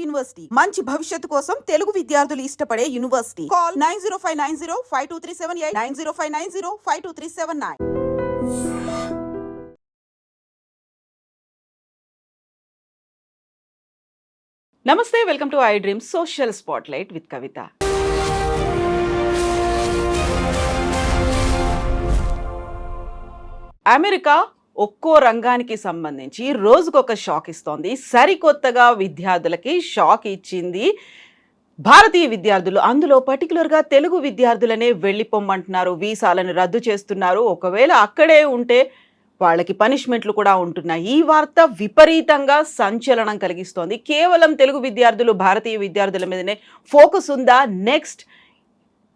University మంచి భవిష్యత్తు కోసం తెలుగు విద్యార్థులు ఇష్టపడే యూనివర్సిటీ. కాల్ 9059052378 9059052379. నమస్తే, welcome to I dream social spotlight with Kavitha. America ఒక్కో రంగానికి సంబంధించి రోజుకొక షాక్ ఇస్తోంది. సరికొత్తగా విద్యార్థులకి షాక్ ఇచ్చింది భారతీయ విద్యార్థులు. అందులో పర్టికులర్గా తెలుగు విద్యార్థులనే వెళ్ళిపోమ్మంటున్నారు, వీసాలను రద్దు చేస్తున్నారు. ఒకవేళ అక్కడే ఉంటే వాళ్ళకి పనిష్మెంట్లు కూడా ఉంటున్నాయి. ఈ వార్త విపరీతంగా సంచలనం కలిగిస్తోంది. కేవలం తెలుగు విద్యార్థులు, భారతీయ విద్యార్థుల మీదనే ఫోకస్ ఉందా? నెక్స్ట్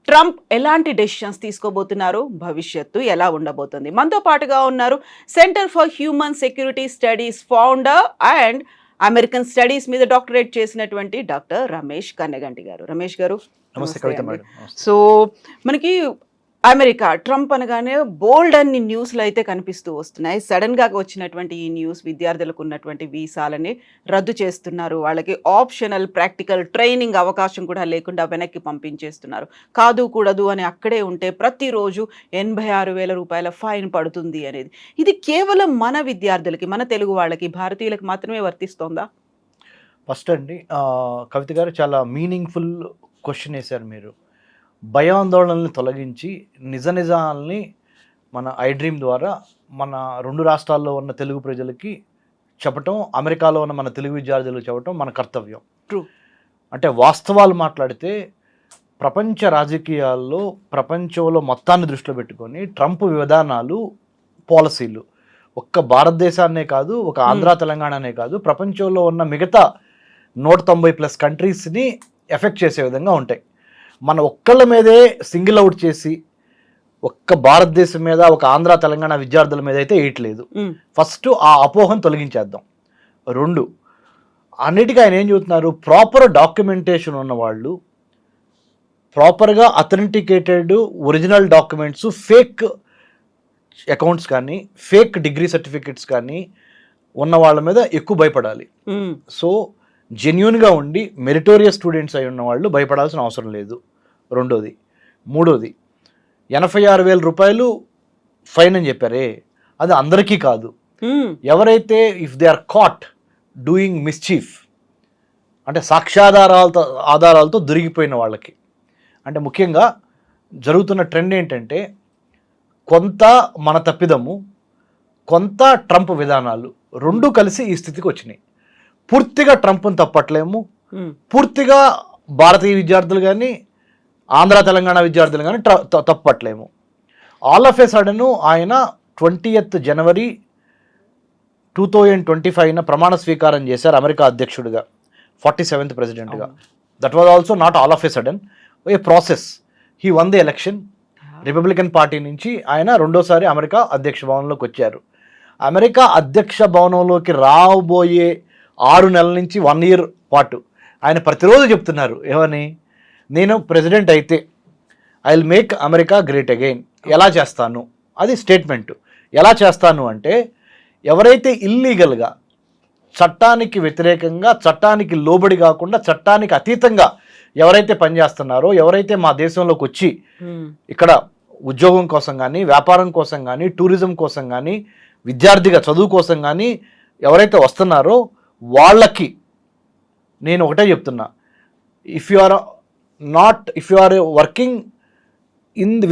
ట్రంప్ ఎలాంటి డెసిషన్స్ తీసుకోబోతున్నారు? భవిష్యత్తు ఎలా ఉండబోతుంది? మనతో పాటుగా ఉన్నారు centre for Human Security studies founder and American studies మీద డాక్టరేట్ చేసినటువంటి డాక్టర్ రమేష్ కన్నెగంటి గారు. రమేష్ గారు నమస్తే. సో మనకి అమెరికా ట్రంప్ అనగానే బోల్డ్ అన్ని న్యూస్లు అయితే కనిపిస్తూ వస్తున్నాయి. సడన్గా వచ్చినటువంటి ఈ న్యూస్ విద్యార్థులకు ఉన్నటువంటి వీసాలని రద్దు చేస్తున్నారు. వాళ్ళకి ఆప్షనల్ ప్రాక్టికల్ ట్రైనింగ్ అవకాశం కూడా లేకుండా వెనక్కి పంపించేస్తున్నారు. కాదు కూడదు అని అక్కడే ఉంటే ప్రతిరోజు 86,000 రూపాయల ఫైన్ పడుతుంది అనేది. ఇది కేవలం మన విద్యార్థులకి, మన తెలుగు వాళ్ళకి, భారతీయులకు మాత్రమే వర్తిస్తోందా? ఫస్ట్ అండి, కవిత గారు చాలా మీనింగ్ఫుల్ క్వశ్చన్ వేశారు మీరు. భయాందోళనల్ని తొలగించి నిజాల్ని మన ఐ డ్రీమ్ ద్వారా మన రెండు రాష్ట్రాల్లో ఉన్న తెలుగు ప్రజలకి చెప్పటం, అమెరికాలో ఉన్న మన తెలుగు విద్యార్థులకు చెప్పటం మన కర్తవ్యం. ట్రూ. అంటే వాస్తవాలు మాట్లాడితే ప్రపంచ రాజకీయాల్లో ప్రపంచంలో మొత్తాన్ని దృష్టిలో పెట్టుకొని ట్రంప్ విధానాలు, పాలసీలు ఒక్క భారతదేశాన్నే కాదు, ఒక ఆంధ్ర తెలంగాణనే కాదు, ప్రపంచంలో ఉన్న మిగతా 190+ కంట్రీస్ని ఎఫెక్ట్ చేసే విధంగా ఉంటాయి. మన ఒక్కళ్ళ మీదే సింగిల్ అవుట్ చేసి ఒక్క భారతదేశం మీద, ఒక ఆంధ్ర తెలంగాణ విద్యార్థుల మీద అయితే వేయట్లేదు. ఫస్ట్ ఆ అపోహను తొలగించేద్దాం. 2, అన్నిటికీ ఆయన ఏం చెబుతున్నారు, ప్రాపర్ డాక్యుమెంటేషన్ ఉన్నవాళ్ళు, ప్రాపర్గా authenticated original documents, fake accounts కానీ ఫేక్ డిగ్రీ సర్టిఫికెట్స్ కానీ ఉన్న వాళ్ళ మీద ఎక్కువ భయపడాలి. సో జెన్యూన్గా ఉండి మెరిటోరియస్ స్టూడెంట్స్ అయి ఉన్న వాళ్ళు భయపడాల్సిన అవసరం లేదు. 2ది. 3ది, 86,000 రూపాయలు ఫైన్ అని చెప్పారే, అది అందరికీ కాదు. ఎవరైతే if they are caught doing mischief, అంటే ఆధారాలతో దొరికిపోయిన వాళ్ళకి, అంటే ముఖ్యంగా జరుగుతున్న ట్రెండ్ ఏంటంటే కొంత మన తప్పిదము, కొంత ట్రంప్ విధానాలు, రెండు కలిసి ఈ స్థితికి వచ్చినాయి. పూర్తిగా ట్రంప్ని తప్పట్లేము, పూర్తిగా భారతీయ విద్యార్థులు కానీ ఆంధ్ర తెలంగాణ విద్యార్థులు కానీ తప్పట్లేము. ఆల్ ఆఫ్ ఏ సడన్ ఆయన 20th జనవరి 2025 ప్రమాణ స్వీకారం చేశారు అమెరికా అధ్యక్షుడిగా, 47th ప్రెసిడెంట్గా. That was also not all of A sudden, A process. He one the election. Republican party నుంచి ఆయన రెండోసారి అమెరికా అధ్యక్ష భవనంలోకి వచ్చారు. అమెరికా అధ్యక్ష భవనంలోకి రాబోయే 6 నెలల నుంచి 1 year పాటు ఆయన ప్రతిరోజు చెప్తున్నారు ఏమని, నేను ప్రెసిడెంట్ అయితే I will make America great again. ఎలా చేస్తాను, అది స్టేట్మెంట్. ఎలా చేస్తాను అంటే, ఎవరైతే ఇల్లీగల్గా, చట్టానికి వ్యతిరేకంగా, చట్టానికి లోబడి కాకుండా చట్టానికి అతీతంగా ఎవరైతే పనిచేస్తున్నారో, ఎవరైతే మా దేశంలోకి వచ్చి ఇక్కడ ఉద్యోగం కోసం కానీ, వ్యాపారం కోసం కానీ, టూరిజం కోసం కానీ, విద్యార్థిగా చదువు కోసం కానీ ఎవరైతే వస్తున్నారో వాళ్ళకి నేను ఒకటే చెప్తున్నా, if you are working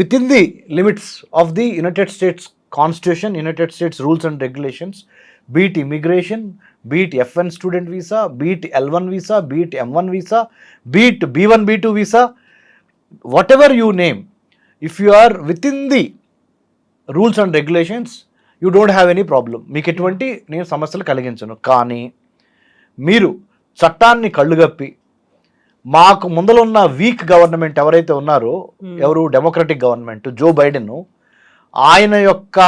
within the limits of the United States constitution, United States rules and regulations, be it immigration, be it F1 student visa, be it L1 visa, be it M1 visa, be it B1 B2 visa, whatever you name, if you are within the rules and regulations you don't have any problem. మీకు ఎటువంటి నేను సమస్యలు కలిగించను. కానీ మీరు చట్టాన్ని కళ్ళుగప్పి మాకు ముందలున్న week government ఎవరైతే ఉన్నారో, ఎవరు డెమోక్రటిక్ గవర్నమెంట్, జో బైడెన్, ఆయన యొక్క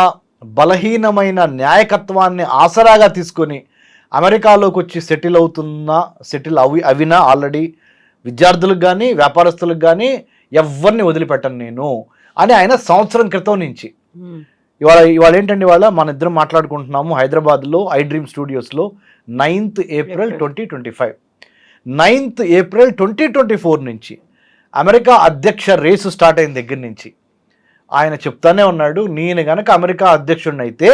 బలహీనమైన న్యాయకత్వాన్ని ఆసరాగా తీసుకొని అమెరికాలోకి వచ్చి సెటిల్ అవినా ఆల్రెడీ విద్యార్థులకు కానీ వ్యాపారస్తులకు కానీ ఎవరిని వదిలిపెట్టను నేను అని ఆయన సంవత్సరం క్రితం నుంచి. ఇవాళ ఏంటండి, ఇవాళ మన ఇద్దరం మాట్లాడుకుంటున్నాము హైదరాబాద్లో I dream స్టూడియోస్లో 9th April 2025. 9th April 2024 నుంచి అమెరికా అధ్యక్ష రేసు స్టార్ట్ అయిన దగ్గర నుంచి ఆయన చెప్తానే ఉన్నాడు, నేను గనక అమెరికా అధ్యక్షుడిని అయితే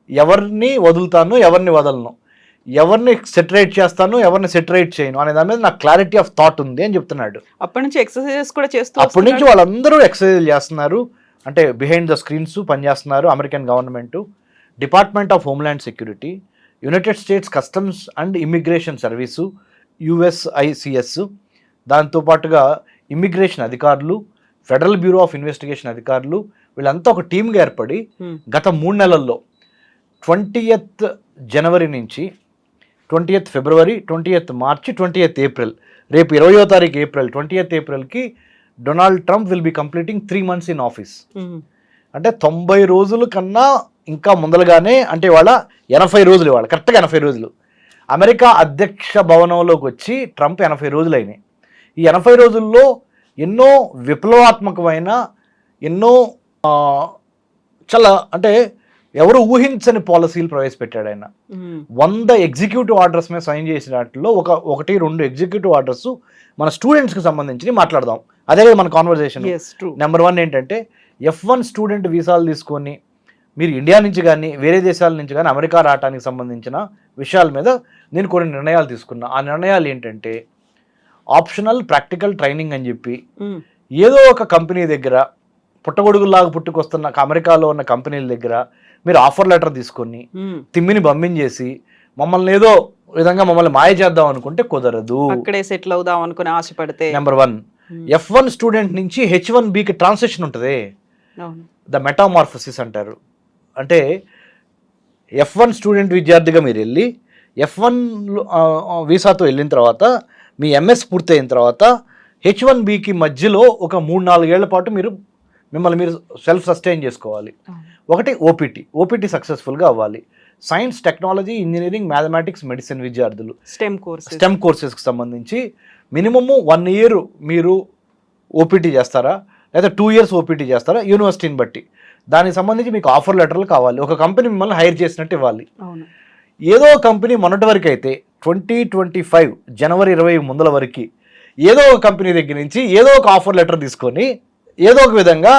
ఎవరిని వదులుతాను, ఎవరిని వదలను, ఎవరిని సెటరేట్ చేస్తాను, ఎవరిని సెటరేట్ చేయను అనే దాని మీద నాకు క్లారిటీ ఆఫ్ థాట్ ఉంది అని చెప్తున్నాడు. అప్పటి నుంచి ఎక్సర్సైజెస్ కూడా చేస్తూ అప్పటి నుంచి వాళ్ళందరూ ఎక్సర్సైజ్ చేస్తున్నారు, అంటే బిహైండ్ ద స్క్రీన్స్ పనిచేస్తున్నారు. American government, department of Homeland security, United states customs and immigration service USICS, దాంతోపాటుగా ఇమ్మిగ్రేషన్ అధికారులు, ఫెడరల్ బ్యూరో ఆఫ్ ఇన్వెస్టిగేషన్ అధికారులు, వీళ్ళంతా ఒక టీమ్గా ఏర్పడి గత 3 నెలల్లో 20th జనవరి నుంచి 20th ఫిబ్రవరి, 20th మార్చి, 20th ఏప్రిల్, రేపు 20వ తారీఖు ఏప్రిల్, 20th ఏప్రిల్కి Donald Trump will be completing 3 months in office. అంటే 90 రోజుల కన్నా ఇంకా ముందలుగానే, అంటే ఇవాళ 80 రోజులు, ఇవాళ కరెక్ట్గా 80 రోజులు అమెరికా అధ్యక్ష భవనంలోకి వచ్చి ట్రంప్ 80 రోజులు అయినాయి. ఈ 80 రోజుల్లో ఎన్నో విప్లవాత్మకమైన, ఎన్నో చాలా అంటే ఎవరు ఊహించని పాలసీలు ప్రవేశపెట్టాడు ఆయన. 100 ఎగ్జిక్యూటివ్ ఆర్డర్స్ మీద సైన్ చేసిన వాటిలో 1-2 ఎగ్జిక్యూటివ్ ఆర్డర్స్ మన స్టూడెంట్స్కి సంబంధించి మాట్లాడదాం. అదే కదా మన కాన్వర్జేషన్. నెంబర్ 1 ఏంటంటే F1 స్టూడెంట్ వీసాలు తీసుకొని మీరు ఇండియా నుంచి కానీ వేరే దేశాల నుంచి కానీ అమెరికా రావడానికి సంబంధించిన విషయాల మీద నేను కొన్ని నిర్ణయాలు తీసుకున్నా. ఆ నిర్ణయాలు ఏంటంటే ఆప్షనల్ ప్రాక్టికల్ ట్రైనింగ్ అని చెప్పి ఏదో ఒక కంపెనీ దగ్గర పుట్టగొడుగులాగా పుట్టుకొస్తున్న అమెరికాలో ఉన్న కంపెనీల దగ్గర మీరు ఆఫర్ లెటర్ తీసుకొని తిమ్మిని పంపించేసి మమ్మల్ని ఏదో విధంగా మమ్మల్ని మాయ చేద్దాం అనుకుంటే కుదరదు. అక్కడే సెటిల్ అవుదాం అనుకుని ఆశపడితే నెంబర్ 1 F1 స్టూడెంట్ నుంచి H1Bకి ట్రాన్సిషన్ ఉంటుంది, ద మెటామార్ఫసిస్ అంటారు. అంటే F1 స్టూడెంట్ విద్యార్థిగా మీరు వెళ్ళి F1 వీసాతో వెళ్ళిన తర్వాత మీ MS పూర్తి అయిన తర్వాత H1Bకి మధ్యలో ఒక 3-4 ఏళ్ల పాటు మిమ్మల్ని మీరు సెల్ఫ్ సస్టైన్ చేసుకోవాలి. ఒకటి ఓపీటీ సక్సెస్ఫుల్గా అవ్వాలి. Science, technology, engineering, mathematics, medicine విద్యార్థులు స్టెమ్ కోర్సెస్కి సంబంధించి మినిమము 1 year మీరు ఓపీటీ చేస్తారా, లేదా 2 years ఓపీటీ చేస్తారా, యూనివర్సిటీని బట్టి దానికి సంబంధించి మీకు ఆఫర్ లెటర్లు కావాలి. ఒక కంపెనీ మిమ్మల్ని హైర్ చేసినట్టు ఇవ్వాలి. ఏదో కంపెనీ మొన్నటి వరకు అయితే 2025 జనవరి 20 ముందల వరకు ఏదో ఒక కంపెనీ దగ్గర నుంచి ఏదో ఒక ఆఫర్ లెటర్ తీసుకొని ఏదో ఒక విధంగా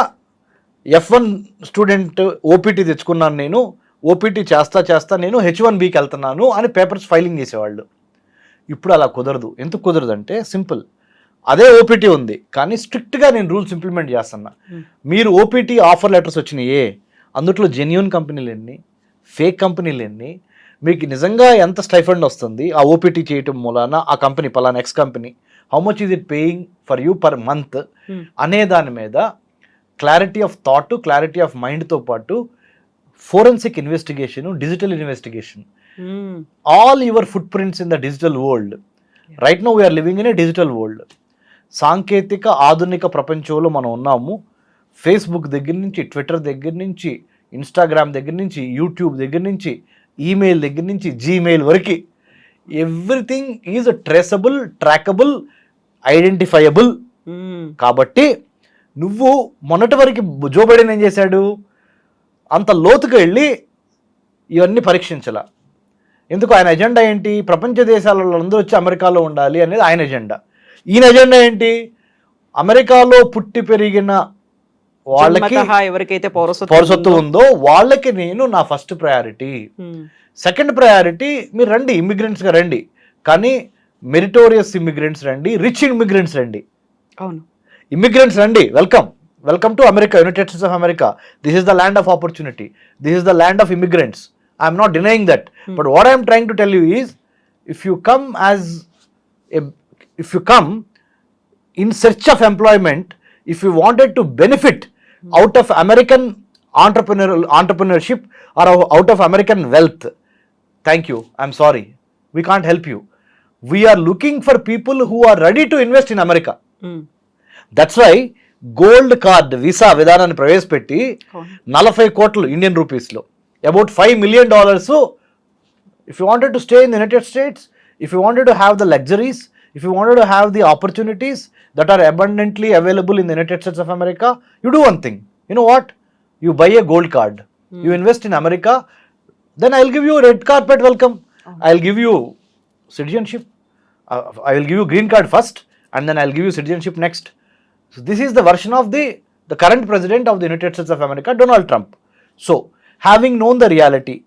F1 స్టూడెంట్ ఓపీటీ తెచ్చుకున్నాను, నేను ఓపీటీ చేస్తా నేను H1Bకి వెళ్తున్నాను అని పేపర్స్ ఫైలింగ్ చేసేవాళ్ళు. ఇప్పుడు అలా కుదరదు. ఎందుకు కుదరదు అంటే సింపుల్, అదే ఓపీటీ ఉంది కానీ స్ట్రిక్ట్గా నేను రూల్స్ ఇంప్లిమెంట్ చేస్తున్నా. మీరు ఓపీటీ ఆఫర్ లెటర్స్ వచ్చినాయే, అందుట్లో జెన్యూన్ కంపెనీలు ఎన్ని, ఫేక్ కంపెనీలు ఎన్ని, మీకు నిజంగా ఎంత స్టైఫండ్ వస్తుంది ఆ ఓపీటీ చేయటం మూలాన, ఆ కంపెనీ పలానా X company how much is it paying for you per month అనే దాని మీద clarity of thought, clarity of మైండ్తో పాటు forensic investigation, digital investigation, all your footprints in the digital world. Right now we're living in a digital world. సాంకేతిక ఆధునిక ప్రపంచంలో మనం ఉన్నాము. ఫేస్బుక్ దగ్గర నుంచి, ట్విట్టర్ దగ్గర నుంచి, ఇన్స్టాగ్రామ్ దగ్గర నుంచి, యూట్యూబ్ దగ్గర నుంచి, ఈమెయిల్ దగ్గర నుంచి, జీమెయిల్ వరకు everything is traceable, trackable, identifiable. కాబట్టి నువ్వు మొన్నటి వరకు జో బైడెన్ ఏం చేశాడు, అంత లోతుగా వెళ్ళి ఇవన్నీ పరీక్షించాల. ఎందుకు? ఆయన ఎజెండా ఏంటి? ప్రపంచ దేశాలలో అందరూ వచ్చి అమెరికాలో ఉండాలి అనేది ఆయన ఎజెండా. ఈయన ఎజెండా ఏంటి? అమెరికాలో పుట్టి పెరిగిన వాళ్ళకి ఎవరికైతే పౌరసత్వం ఉందో వాళ్ళకి నేను నా ఫస్ట్ ప్రయారిటీ. సెకండ్ ప్రయారిటీ మీరు రండి, ఇమిగ్రెంట్స్గా రండి, కానీ మెరిటోరియస్ ఇమిగ్రెంట్స్ రండి, రిచ్ ఇమిగ్రెంట్స్ రండి. అవును, ఇమిగ్రెంట్స్ రండి, welcome to America, United states of America. This is the land of opportunity, this is the land of immigrants. I'm not denying that, but what I'm trying to tell you is if you come in search of employment, if you wanted to benefit out of American entrepreneurship or out of American wealth, thank you, I'm sorry, we can't help you. We are looking for people who are ready to invest in America. That's why gold card visa విధానాన్ని ప్రవేశపెట్టి 40 కోట్లు Indian రూపీస్లో, about $5 million. If you wanted to stay in the United States, if you wanted to have the luxuries, if you wanted to have the opportunities that are abundantly available in the United States of America, you do one thing. You know what? You buy a gold card. You invest in America, then I'll give you a red carpet welcome. I'll give you citizenship. I will give you green card first and then I'll give you citizenship next. So this is the version of the current president of the United States of America, Donald Trump. So having known the reality,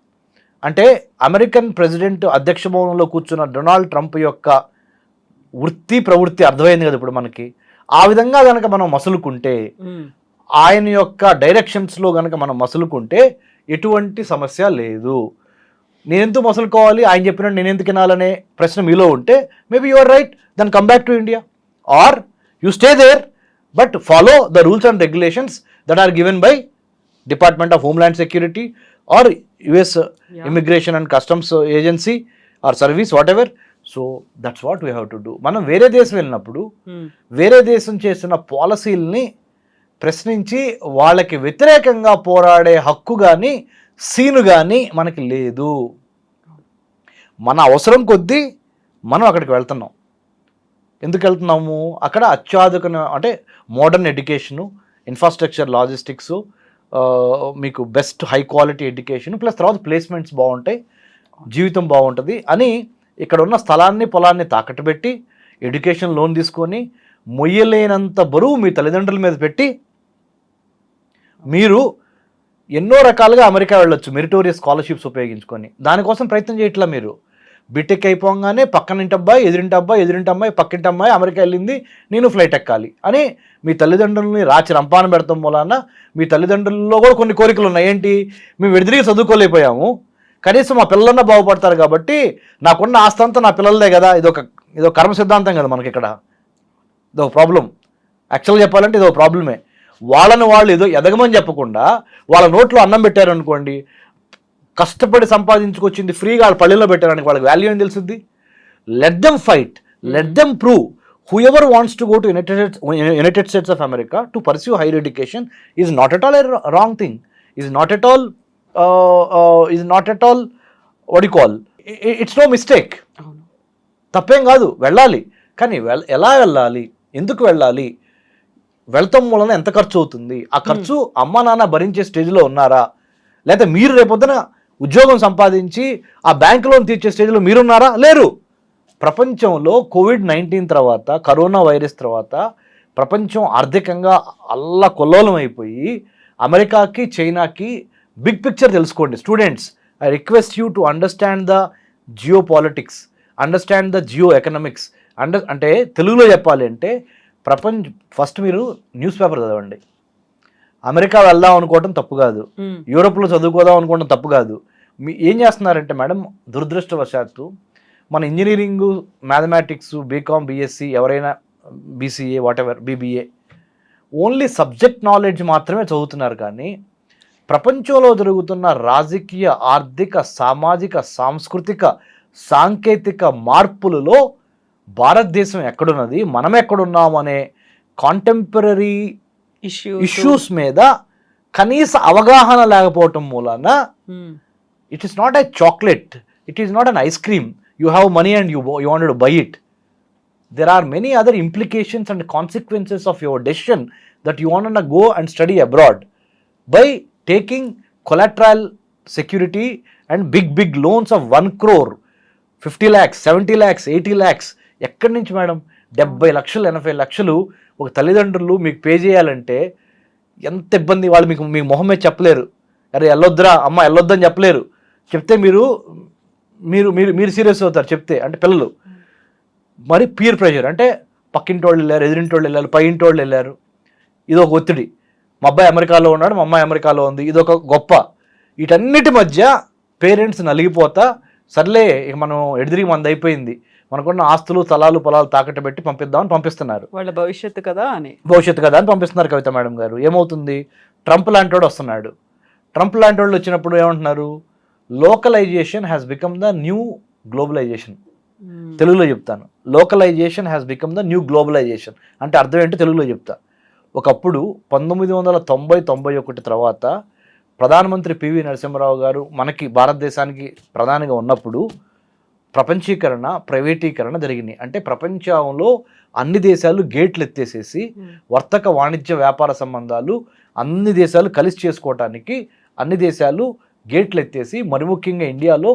అంటే American president అధ్యక్ష భవనంలో కూర్చున్న Donald Trump యొక్క వృత్తి ప్రవృత్తి అర్థమైంది కదా ఇప్పుడు మనకి. ఆ విధంగా కనుక మనం మసులుకుంటే, ఆయన యొక్క డైరెక్షన్స్లో కనుక మనం మసులుకుంటే ఎటువంటి సమస్య లేదు. నేనెందుకు మసులుకోవాలి, ఆయన చెప్పినట్టు నేను ఎందుకు వినాలనే ప్రశ్న మీలో ఉంటే maybe you are right, then come back to India or you stay there but follow the rules and regulations that are given by Department of Homeland Security or US Immigration and Customs Agency or service whatever. So that's what we have to do. మనం వేరే దేశం వెళ్ళినప్పుడు వేరే దేశం చేసిన పాలసీల్ని ప్రశ్నించి వాళ్ళకి వ్యతిరేకంగా పోరాడే హక్కు కానీ సీను కానీ మనకి లేదు. మన అవసరం కొద్దీ మనం అక్కడికి వెళ్తున్నాం. ఎందుకు వెళ్తున్నాము? అక్కడ అత్యాధునిక అంటే మోడర్న్ ఎడ్యుకేషను, ఇన్ఫ్రాస్ట్రక్చర్, లాజిస్టిక్స్, మీకు best high quality education plus తర్వాత ప్లేస్మెంట్స్ బాగుంటాయి, జీవితం బాగుంటుంది అని ఇక్కడ ఉన్న స్థలాన్ని పొలాన్ని తాకట్టు పెట్టి ఎడ్యుకేషన్ లోన్ తీసుకొని మొయ్యలేనంత బరువు మీ తల్లిదండ్రుల మీద పెట్టి మీరు ఎన్నో రకాలుగా అమెరికా వెళ్ళొచ్చు మెరిటోరియస్ స్కాలర్షిప్స్ ఉపయోగించుకొని. దానికోసం ప్రయత్నం చేయట్లా. మీరు బీటెక్ అయిపోగానే పక్కనింటి అబ్బాయి, ఎదురింటి అబ్బాయి, ఎదురింటి అమ్మాయి, పక్కింటి అమ్మాయి అమెరికా వెళ్ళింది, నేను ఫ్లైట్ ఎక్కాలి అని మీ తల్లిదండ్రులని రాచి రంపాన పెడతాం మూలాన మీ తల్లిదండ్రుల్లో కూడా కొన్ని కోరికలు ఉన్నాయి. ఏంటి? మేము విడిదిరిగి చదువుకోలేకపోయాము, కనీసం మా పిల్లలన్నా బాగుపడతారు కాబట్టి నాకున్న ఆస్తి అంతా నా పిల్లలదే కదా. ఇదొక కర్మ సిద్ధాంతం కదా మనకి ఇక్కడ. ఇదొక ప్రాబ్లం. యాక్చువల్గా చెప్పాలంటే ఇదొక ప్రాబ్లమే. వాళ్ళని వాళ్ళు ఏదో ఎదగమని చెప్పకుండా వాళ్ళ నోట్లో అన్నం పెట్టారు అనుకోండి, కష్టపడి సంపాదించుకొచ్చింది ఫ్రీగా వాళ్ళ పల్లెల్లో పెట్టారని వాళ్ళకి వాల్యూ ఏం తెలుస్తుంది? Let them fight, let them prove. Whoever wants to go to United States of America to pursue higher education is not at all a wrong thing. Is not at all what do you call? It's no mistake. తప్పేం కాదు, వెళ్ళాలి. కానీ ఎలా వెళ్ళాలి, ఎందుకు వెళ్ళాలి, వెళ్తాం మూలన ఎంత ఖర్చు అవుతుంది, ఆ ఖర్చు అమ్మా నాన్న భరించే స్టేజ్లో ఉన్నారా, లేకపోతే మీరు రేపొద్దున ఉద్యోగం సంపాదించి ఆ బ్యాంక్ లోన్ తీర్చే స్టేజ్లో మీరున్నారా? లేరు. ప్రపంచంలో కోవిడ్-19 తర్వాత, కరోనా వైరస్ తర్వాత ప్రపంచం ఆర్థికంగా అల్లకొల్లోలం అయిపోయి అమెరికాకి చైనాకి బిగ్ పిక్చర్ తెలుసుకోండి. Students, I request you to understand the geopolitics, understand the geoeconomics. అంటే తెలుగులో చెప్పాలి అంటే ఫస్ట్ మీరు న్యూస్ పేపర్ చదవండి. అమెరికా వెళ్దాం అనుకోవటం తప్పు కాదు, యూరోప్లో చదువుకోదాం అనుకోవడం తప్పు కాదు. ఏం చేస్తున్నారంటే మేడం, దురదృష్టవశాత్తు మన ఇంజనీరింగు, మ్యాథమెటిక్స్, బీకామ్, బీఎస్సీ, ఎవరైనా BCA, whatever, BBA, only subject knowledge మాత్రమే చదువుతున్నారు. కానీ ప్రపంచంలో జరుగుతున్న రాజకీయ, ఆర్థిక, సామాజిక, సాంస్కృతిక, సాంకేతిక మార్పులలో భారతదేశం ఎక్కడున్నది, మనం ఎక్కడున్నాము అనే కాంటెంపరీ ఇష్యూస్ మీద కనీస అవగాహన లేకపోవటం మూలాన it is not a chocolate, it is not an ice cream. You have money and you wanted to buy it. There are many other implications and consequences of your decision that you want to go and study abroad. By taking collateral security and big loans of 1 crore, 50 lakhs, 70 lakhs, 80 lakhs. ఎక్కడి నుంచి madam? 70 లక్షలు 80 లక్షలు ఒక తల్లిదండ్రులు మీకు pay చేయాలంటే ఎంత ఇబ్బంది. వాళ్ళు మీకు మొహం మీద చెప్పలేరు, అరే వెళ్ళొద్దురా అమ్మ వెళ్ళొద్దని చెప్పలేరు. చెప్తే మీరు సీరియస్ అవుతారు చెప్తే. అంటే పిల్లలు మరి పీర్ ప్రెషర్, అంటే పక్కింటోళ్ళు వెళ్ళారు, ఎదురింటోళ్ళు వెళ్ళారు, పై ఇంటోళ్ళు వెళ్ళారు, ఇదొక ఒత్తిడి. మా అబ్బాయి అమెరికాలో ఉన్నాడు, మా అమ్మాయి అమెరికాలో ఉంది, ఇదొక గొప్ప. వీటన్నిటి మధ్య పేరెంట్స్ నలిగిపోతా, సర్లే ఇక మనం ఎడిదిరిగి మంది అయిపోయింది, మనకున్న ఆస్తులు, స్థలాలు, పొలాలు తాకట్టు పెట్టి పంపిద్దామని పంపిస్తున్నారు. వాళ్ళ భవిష్యత్తు కదా అని పంపిస్తున్నారు కవిత మేడం గారు. ఏమవుతుంది? ట్రంప్ లాంటి వాడు వస్తున్నాడు. ట్రంప్ లాంటి వాళ్ళు వచ్చినప్పుడు ఏమంటున్నారు? Localization has become the new globalization. తెలుగులో చెప్తాను, localization has become the new globalization అంటే అర్థం ఏంటో తెలుగులో చెప్తా. ఒకప్పుడు 1990-91 తర్వాత ప్రధానమంత్రి పివి నరసింహారావు గారు మనకి భారతదేశానికి ప్రధానిగా ఉన్నప్పుడు ప్రపంచీకరణ, ప్రైవేటీకరణ జరిగినాయి. అంటే ప్రపంచంలో అన్ని దేశాలు గేట్లు ఎత్తేసేసి వర్తక, వాణిజ్య, వ్యాపార సంబంధాలు అన్ని దేశాలు కలిసి చేసుకోవటానికి అన్ని దేశాలు గేట్లు ఎత్తేసి, మరి ముఖ్యంగా ఇండియాలో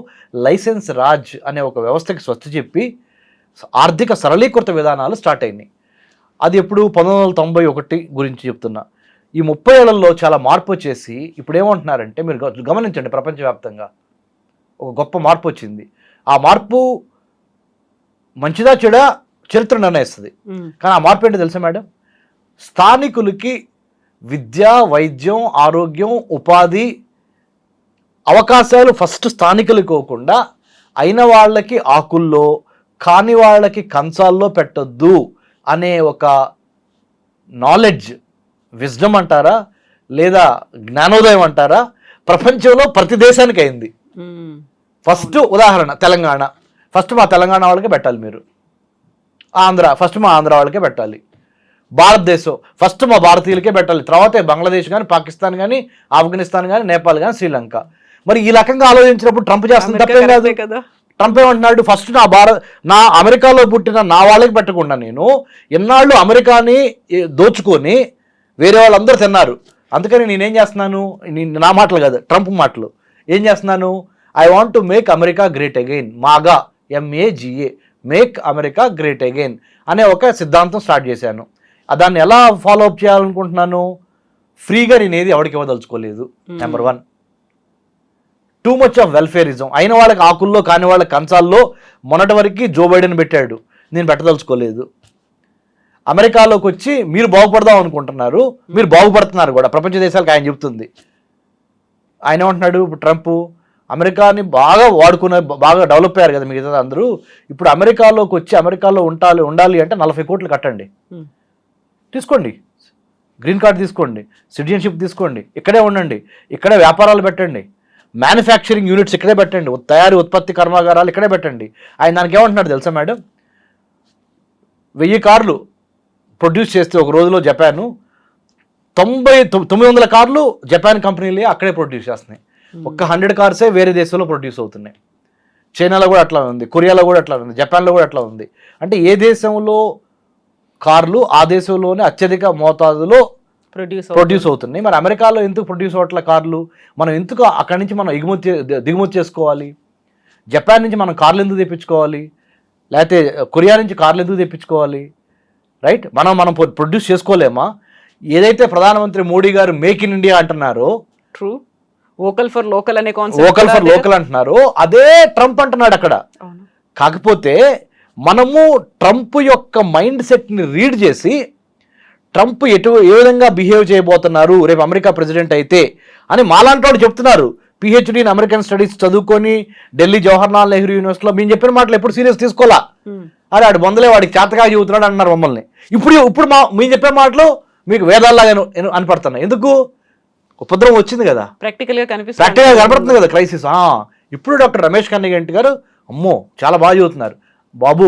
లైసెన్స్ రాజ్ అనే ఒక వ్యవస్థకి స్వచ్ఛ చెప్పి ఆర్థిక సరళీకృత విధానాలు స్టార్ట్ అయినాయి. అది ఎప్పుడు 1991 గురించి చెప్తున్నా. ఈ 30 ఏళ్లలో చాలా మార్పు వచ్చేసి ఇప్పుడు ఏమంటున్నారంటే, మీరు గమనించండి, ప్రపంచవ్యాప్తంగా ఒక గొప్ప మార్పు వచ్చింది. ఆ మార్పు మంచిదా చెడా చరిత్ర నిర్ణయిస్తుంది. కానీ ఆ మార్పు ఏంటో తెలుసా మేడం? స్థానికులకి విద్య, వైద్యం, ఆరోగ్యం, ఉపాధి అవకాశాలు ఫస్ట్ స్థానికులు ఇవ్వకుండా అయిన వాళ్ళకి ఆకుల్లో, కాని వాళ్ళకి కంచాల్లో పెట్టొద్దు అనే ఒక నాలెడ్జ్, విజ్డమ్ అంటారా లేదా జ్ఞానోదయం అంటారా, ప్రపంచంలో ప్రతి దేశానికి అయింది. ఫస్ట్ ఉదాహరణ తెలంగాణ. ఫస్ట్ మా తెలంగాణ వాళ్ళకే పెట్టాలి మీరు. ఆంధ్ర ఫస్ట్ మా ఆంధ్ర వాళ్ళకే పెట్టాలి. భారతదేశం ఫస్ట్ మా భారతీయులకే పెట్టాలి. తర్వాతే బంగ్లాదేశ్ కానీ, పాకిస్తాన్ కానీ, ఆఫ్ఘనిస్తాన్ కానీ, నేపాల్ కానీ, శ్రీలంక. మరి ఈ రకంగా ఆలోచించినప్పుడు ట్రంప్ చేస్తుంది తప్పేం కాదు కదా. ట్రంప్ ఏమంటున్నాడు, ఫస్ట్ నా అమెరికాలో పుట్టిన నా వాళ్ళకి పెట్టకుండా నేను ఎన్నాళ్ళు అమెరికాని దోచుకొని వేరే వాళ్ళందరూ తిన్నారు. అందుకని నేనేం చేస్తున్నాను, నా మాటలు కాదు ట్రంప్ మాటలు, ఏం చేస్తున్నాను, I want to make America great again, MAGA MAGA, make America great again అనే ఒక సిద్ధాంతం స్టార్ట్ చేశాను. దాన్ని ఎలా ఫాలో అప్ చేయాలనుకుంటున్నాను, ఫ్రీగా నేను ఏది ఎవరికి ఇవ్వదలుచుకోలేదు. Number 1, too much of welfarism. అయిన వాళ్ళకి ఆకుల్లో, కాని వాళ్ళకి కంచాల్లో మొన్నటి వరకు జో బైడెన్ పెట్టాడు, నేను పెట్టదలుచుకోలేదు. అమెరికాలోకి వచ్చి మీరు బాగుపడదాం అనుకుంటున్నారు, మీరు బాగుపడుతున్నారు కూడా, ప్రపంచ దేశాలకు ఆయన చెప్తుంది. ఆయన ఏమంటున్నాడు, ఇప్పుడు ట్రంప్ అమెరికాని బాగా వాడుకునే, బాగా డెవలప్ అయ్యారు కదా మిగతా అందరూ, ఇప్పుడు అమెరికాలోకి వచ్చి అమెరికాలో ఉండాలి అంటే 40 కోట్లు కట్టండి, తీసుకోండి, గ్రీన్ కార్డ్ తీసుకోండి, సిటిజన్షిప్ తీసుకోండి, ఇక్కడే ఉండండి, ఇక్కడే వ్యాపారాలు పెట్టండి, మ్యానుఫ్యాక్చరింగ్ యూనిట్స్ ఇక్కడే పెట్టండి, తయారీ ఉత్పత్తి కర్మాగారాలు ఇక్కడే పెట్టండి. ఆయన దానికి ఏమంటున్నాడు తెలుసా మేడం, 1000 కార్లు ప్రొడ్యూస్ చేస్తే ఒక రోజులో జపాను 900 కార్లు జపాన్ కంపెనీలే అక్కడే ప్రొడ్యూస్ చేస్తున్నాయి. ఒక్క 100 కార్సే వేరే దేశంలో ప్రొడ్యూస్ అవుతున్నాయి. చైనాలో కూడా అట్లా ఉంది, కొరియాలో కూడా అట్లా ఉంది, జపాన్లో కూడా అట్లా ఉంది. అంటే ఏ దేశంలో కార్లు ఆ దేశంలోనే అత్యధిక మోతాదులో ప్రొడ్యూస్ అవుతున్నాయి. మరి అమెరికాలో ఎందుకు ప్రొడ్యూస్ అవ్వట్ల కార్లు? మనం ఎందుకు అక్కడి నుంచి మనం దిగుమతి చేసుకోవాలి? జపాన్ నుంచి మనం కార్లు ఎందుకు తెప్పించుకోవాలి? లేకపోతే కొరియా నుంచి కార్లు ఎందుకు తెప్పించుకోవాలి? రైట్, మనం ప్రొడ్యూస్ చేసుకోలేమా? ఏదైతే ప్రధానమంత్రి మోడీ గారు మేక్ ఇన్ ఇండియా అంటున్నారో, ట్రూ, వోకల్ ఫర్ లోకల్ అనే కాన్సెప్ట్, వోకల్ ఫర్ లోకల్ అంటున్నారు, అదే ట్రంప్ అంటున్నాడు అక్కడ. కాకపోతే మనము ట్రంప్ యొక్క మైండ్ సెట్ని రీడ్ చేసి ట్రంప్ ఏ విధంగా బిహేవ్ చేయబోతున్నారు రేపు అమెరికా ప్రెసిడెంట్ అయితే అని మాలాంటి వాడు చెప్తున్నారు. PhD ఇన్ అమెరికన్ స్టడీస్ చదువుకొని ఢిల్లీ జవహర్లాల్ నెహ్రూ యూనివర్సిటీలో మేము చెప్పిన మాటలు ఎప్పుడు సీరియస్ తీసుకోవాలా, అరే వాడు బొందలే, వాడికి చేతగా చెబుతున్నాడు అన్నారు మమ్మల్ని. ఇప్పుడు మేము చెప్పే మాటలు మీకు వేదాల్లాగా అనిపడుతున్నాయి. ఎందుకు? ఉపద్రవం వచ్చింది కదా, ప్రాక్టికల్గా కనపడుతుంది కదా క్రైసిస్. ఇప్పుడు డాక్టర్ రమేష్ కన్నిగంటి గారు అమ్మో చాలా బాగా చెబుతున్నారు. బాబు,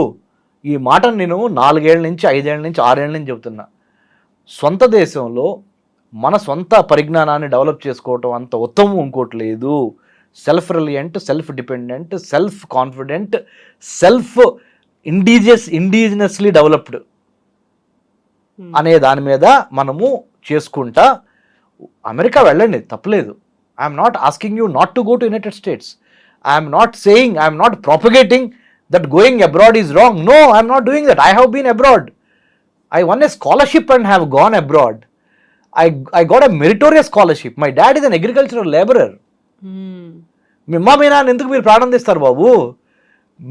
ఈ మాటను నేను 4 ఏళ్ల నుంచి 5 ఏళ్ల నుంచి 6 ఏళ్ల నుంచి చెబుతున్నా. సొంత దేశంలో మన సొంత పరిజ్ఞానాన్ని డెవలప్ చేసుకోవటం అంత ఉత్తమం ఇంకోటి లేదు. Self reliant, self dependent, self confident, self indigenously developed అనే దాని మీద మనము చేసుకుంటా అమెరికా వెళ్ళండి, తప్పలేదు. I'm not asking you not to go to United states. I'm not propagating that going abroad is wrong. No, I'm not doing that. I have been abroad. I won a scholarship and have gone abroad. I got a meritorious scholarship. My dad is an agricultural laborer. మీ అమ్మ మీ నాన్న ఎందుకు మీరు ప్రాణం తీస్తారు బాబు?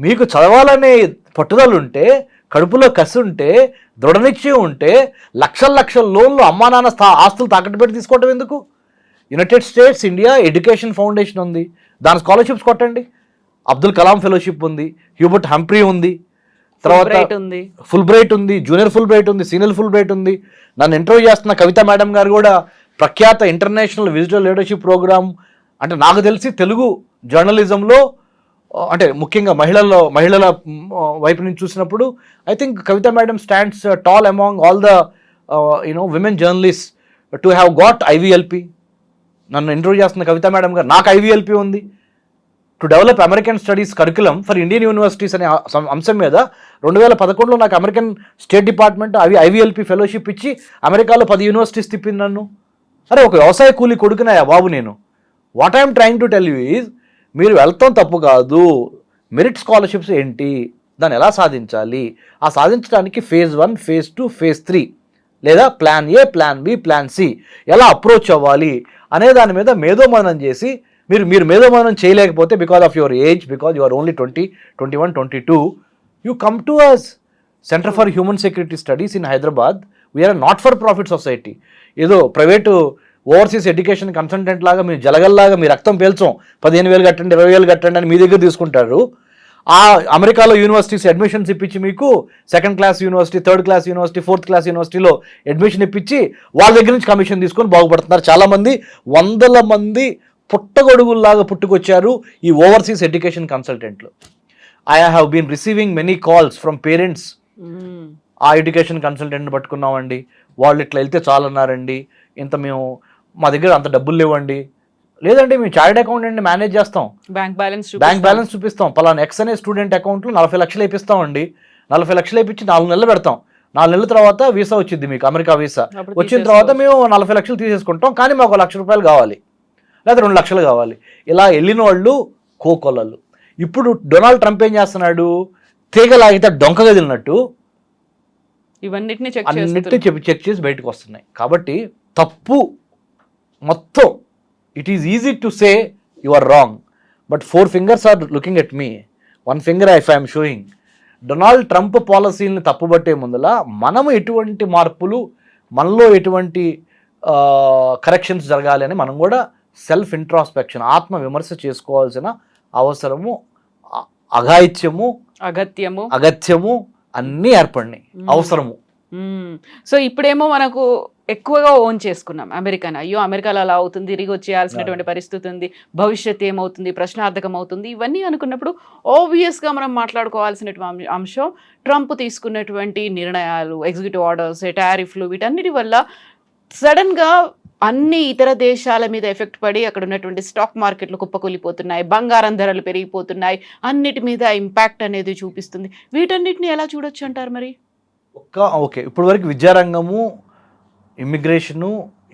మీకు చదవాలనే పట్టుదల ఉంటే, కడుపులో కసి ఉంటే, దృఢనిశ్చయం ఉంటే, లక్షల లోన్లు అమ్మా నాన్న ఆస్తులు తాకట్టు పెట్టి తీసుకోవటం ఎందుకు? United states India education foundation ఉంది, దాని స్కాలర్షిప్స్ కొట్టండి. అబ్దుల్ కలాం ఫెలోషిప్ ఉంది, హ్యూబర్ట్ హంఫ్రీ ఉంది, తర్వాత ఫుల్ బ్రైట్ ఉంది, జూనియర్ ఫుల్ బ్రైట్ ఉంది, సీనియర్ ఫుల్ బ్రైట్ ఉంది. నన్ను ఇంటర్వ్యూ చేస్తున్న కవిత మేడం గారు కూడా ప్రఖ్యాత ఇంటర్నేషనల్ విజిటల్ లీడర్షిప్ ప్రోగ్రామ్, అంటే నాకు తెలిసి తెలుగు జర్నలిజంలో అంటే ముఖ్యంగా మహిళల వైపు నుంచి చూసినప్పుడు I think Kavitha madam stands tall among all the women journalist to have got IVLP. నన్ను ఇంటర్వ్యూ చేస్తున్న కవిత మేడం గారు, నాకు IVLP ఉంది. To develop American studies curriculum for Indian universities అనే అంశం మీద 2011లో నాకు American state department IVLP fellowship ఇచ్చి అమెరికాలో 10 యూనివర్సిటీస్ తిప్పింది నన్ను. అరే ఒక వ్యవసాయ కూలీ కొడుకున్నాయా బాబు నేను. What I'm trying to tell you is, మీరు వెళ్తాం తప్పు కాదు, మెరిట్ స్కాలర్షిప్స్ ఏంటి దాన్ని ఎలా సాధించాలి, ఆ సాధించడానికి ఫేజ్ 1, ఫేజ్ 2, ఫేజ్ 3 లేదా plan A, plan B, plan C ఎలా అప్రోచ్ అవ్వాలి అనే దాని మీద మేధోమథనం చేసి మీరు మేధోమథనం చేయలేకపోతే because of your age, because you are only 20, 21, 22, you come to us. Centre for Human Security Studies in Hyderabad, we are not for profit society. ఏదో ప్రైవేటు ఓవర్సీస్ ఎడ్యుకేషన్ కన్సల్టెంట్ లాగా మీరు జలగల్లాగా మీ రక్తం పేల్చం 15,000 కట్టండి 20,000 కట్టండి అని మీ దగ్గర తీసుకుంటారు. ఆ అమెరికాలో యూనివర్సిటీస్ అడ్మిషన్స్ ఇప్పించి మీకు 2nd class university, 3rd class university, 4th class యూనివర్సిటీలో అడ్మిషన్ ఇప్పించి వాళ్ళ దగ్గర నుంచి కమిషన్ తీసుకొని బాగుపడుతున్నారు. చాలామంది 100 మంది పుట్టగొడుగుల్లాగా పుట్టుకొచ్చారు ఈ ఓవర్సీస్ ఎడ్యుకేషన్ కన్సల్టెంట్లు. I have been receiving many calls from parents. ఆ ఎడ్యుకేషన్ కన్సల్టెంట్ని పట్టుకున్నామండి, వాళ్ళు ఇట్లా వెళ్తే చాలన్నారండి, ఇంత మేము మా దగ్గర అంత డబ్బులు లేవండి. లేదండి మేము చార్టెడ్ అకౌంటెంట్ మేనేజ్ చేస్తాం, బ్యాంక్ బ్యాలెన్స్ చూపిస్తాం, పలానా ఎక్స్ అనే స్టూడెంట్ అకౌంట్లో 40 లక్షలు వేపిస్తామండి, 40 లక్షలు వేపించి 4 నెలలు పెడతాం, 4 నెలల తర్వాత వీసా వచ్చింది మీకు, అమెరికా వీసా వచ్చిన తర్వాత మేము 40 లక్షలు తీసేసుకుంటాం, కానీ మాకు 1 లక్ష రూపాయలు కావాలి లేదా 2 లక్షలు కావాలి. ఇలా వెళ్ళిన వాళ్ళు కోకొల్లలు. ఇప్పుడు డొనాల్డ్ ట్రంప్ ఏం చేస్తున్నాడు, తీగలాగితే డొంకగా తిన్నట్టు ఇవన్నిటిని చెక్ చేసి బయటకు వస్తున్నాయి. కాబట్టి తప్పు మొత్తం. It is easy to say you are wrong, but 4 fingers are looking at me, 1 finger if I'm showing. Donald Trump పాలసీలను తప్పుబట్టే ముందల మనము ఎటువంటి మార్పులు, మనలో ఎటువంటి కరెక్షన్స్ జరగాలి అని మనం కూడా సెల్ఫ్ ఇంట్రాస్పెక్షన్, ఆత్మ విమర్శ చేసుకోవాల్సిన అవసరము, అగత్యము అన్నీ ఏర్పడినాయి, అవసరము. సో ఇప్పుడేమో మనకు ఎక్కువగా ఓన్ చేసుకున్నాం అమెరికాని. అయ్యో అమెరికాలో అలా అవుతుంది, తిరిగి వచ్చేయాల్సినటువంటి పరిస్థితి ఉంది, భవిష్యత్తు ఏమవుతుంది, ప్రశ్నార్థకం అవుతుంది, ఇవన్నీ అనుకున్నప్పుడు ఆబ్వియస్గా మనం మాట్లాడుకోవాల్సినటువంటి అంశం ట్రంప్ తీసుకున్నటువంటి నిర్ణయాలు, ఎగ్జిక్యూటివ్ ఆర్డర్స్, టారిఫ్లు, వీటన్నిటి వల్ల సడన్గా అన్ని ఇతర దేశాల మీద ఎఫెక్ట్ పడి అక్కడ ఉన్నటువంటి స్టాక్ మార్కెట్లు కుప్పకూలిపోతున్నాయి, బంగారం ధరలు పెరిగిపోతున్నాయి, అన్నిటి మీద ఇంపాక్ట్ అనేది చూపిస్తుంది. వీటన్నిటిని ఎలా చూడొచ్చు అంటారు మరి? ఓకే, ఇప్పటి వరకు విద్యారంగము, ఇమ్మిగ్రేషను,